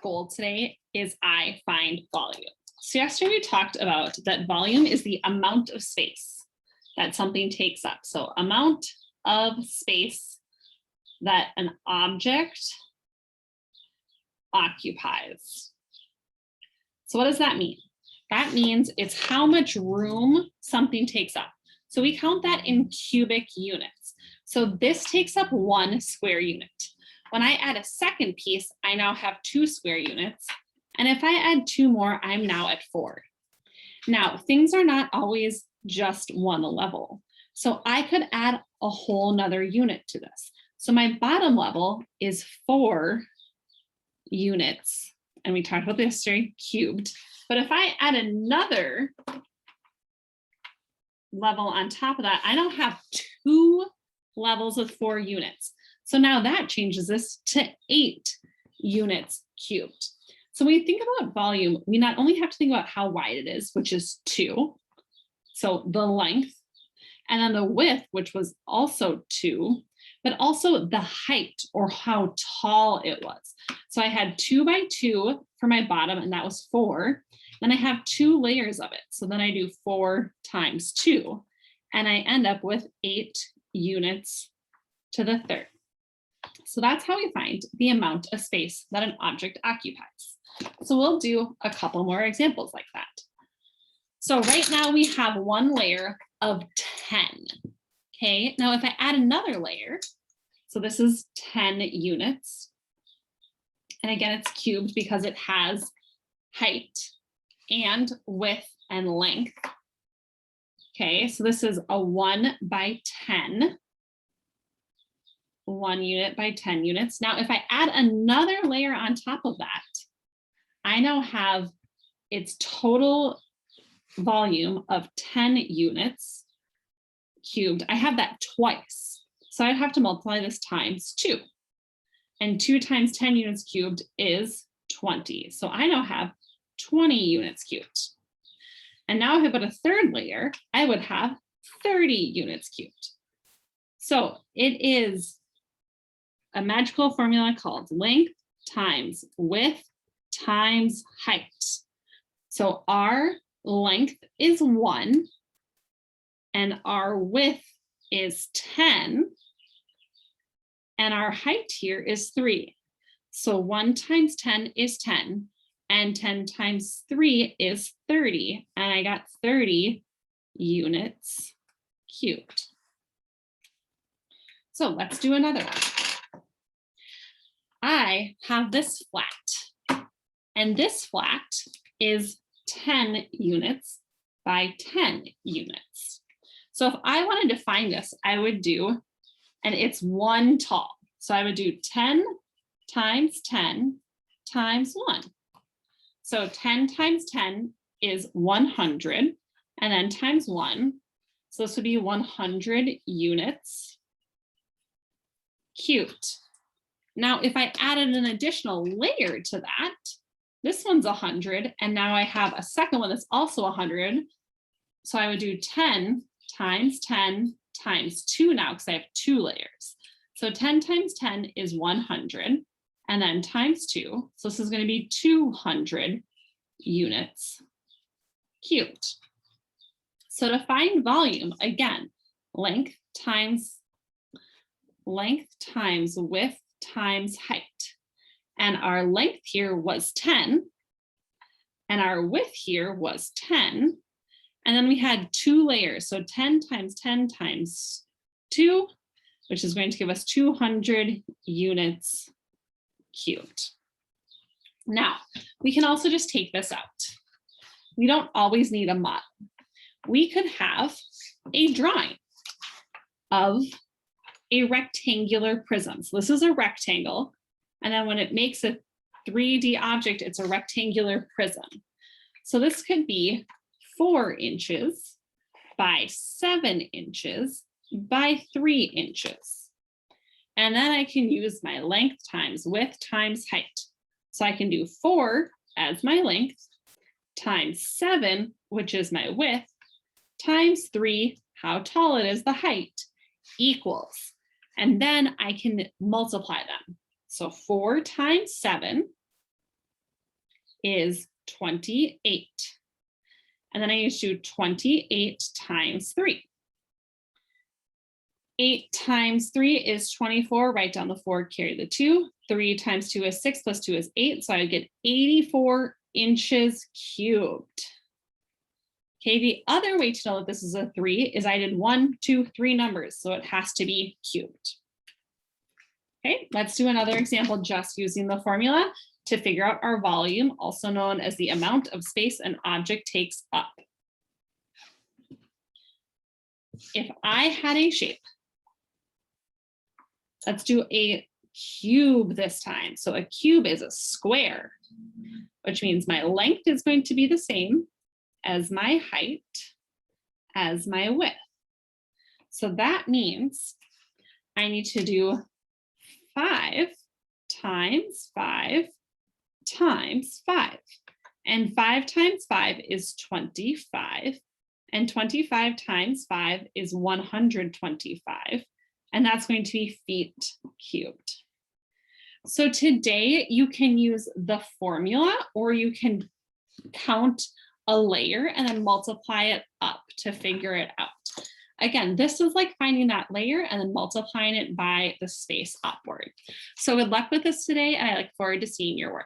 goal today is I find volume. So yesterday we talked about that volume is the amount of space that something takes up. So amount of space that an object occupies. So what does that mean? That means it's how much room something takes up. So we count that in cubic units. So this takes up 1 square unit. When I add a second piece, I now have 2 square units. And if I add 2 more, I'm now at 4. Now, things are not always just one level. So I could add a whole nother unit to this. So my bottom level is 4 units. And we talked about this yesterday, cubed. But if I add another level on top of that, I now have 2 levels with 4 units. So now that changes this to 8 units cubed. So when we think about volume, we not only have to think about how wide it is, which is 2, so the length, and then the width, which was also 2, but also the height or how tall it was. So I had 2 by 2 for my bottom, and that was 4. Then I have 2 layers of it. So then I do 4 times 2, and I end up with 8 units to the third. So that's how we find the amount of space that an object occupies. So we'll do a couple more examples like that. So right now we have 1 layer of 10. Okay, now if I add another layer, so this is 10 units. And again, it's cubed because it has height and width and length. Okay, so this is a 1 by 10. 1 unit by 10 units. Now, if I add another layer on top of that, I now have its total volume of 10 units cubed. I have that twice. So I'd have to multiply this times 2. And 2 times 10 units cubed is 20. So I now have 20 units cubed. And now if I put a third layer, I would have 30 units cubed. So it is a magical formula called length times width times height. So our length is 1 and our width is 10 and our height here is 3. So 1 times 10 is 10 and 10 times 3 is 30, and I got 30 units cubed. So let's do another one. I have this flat, and this flat is 10 units by 10 units. So if I wanted to find this, I would do, and it's 1 tall. So I would do 10 times 10 times 1. So 10 times 10 is 100, and then times 1. So this would be 100 units cubed. Now, if I added an additional layer to that, this one's 100, and now I have a second one that's also 100. So I would do 10 times 10 times 2 now, because I have 2 layers. So 10 times 10 is 100, and then times 2. So this is going to be 200 units cubed. So to find volume, again, length times width times height. And our length here was 10, and our width here was 10. And then we had 2 layers, so 10 times 10 times 2, which is going to give us 200 units cubed. Now, we can also just take this out. We don't always need a model. We could have a drawing of a rectangular prism. So this is a rectangle, and then when it makes a 3D object, it's a rectangular prism. So this could be 4 inches by 7 inches by 3 inches. And then I can use my length times width times height. So I can do 4 as my length times 7, which is my width, times 3, how tall it is, the height, equals. And then I can multiply them. So 4 times 7 is 28. And then I need to do 28 times 3. 8 times 3 is 24. Write down the 4, carry the 2. 3 times 2 is 6, plus 2 is 8. So I would get 84 inches cubed. Okay, the other way to know that this is a 3 is I did 1, 2, 3 numbers. So it has to be cubed. Okay, let's do another example just using the formula to figure out our volume, also known as the amount of space an object takes up. If I had a shape, let's do a cube this time. So a cube is a square, which means my length is going to be the same as my height, as my width. So that means I need to do 5 times 5 times 5. And 5 times 5 is 25. And 25 times 5 is 125. And that's going to be feet cubed. So today you can use the formula, or you can count a layer and then multiply it up to figure it out. Again, this is like finding that layer and then multiplying it by the space upward. So good luck with this today, and I look forward to seeing your work.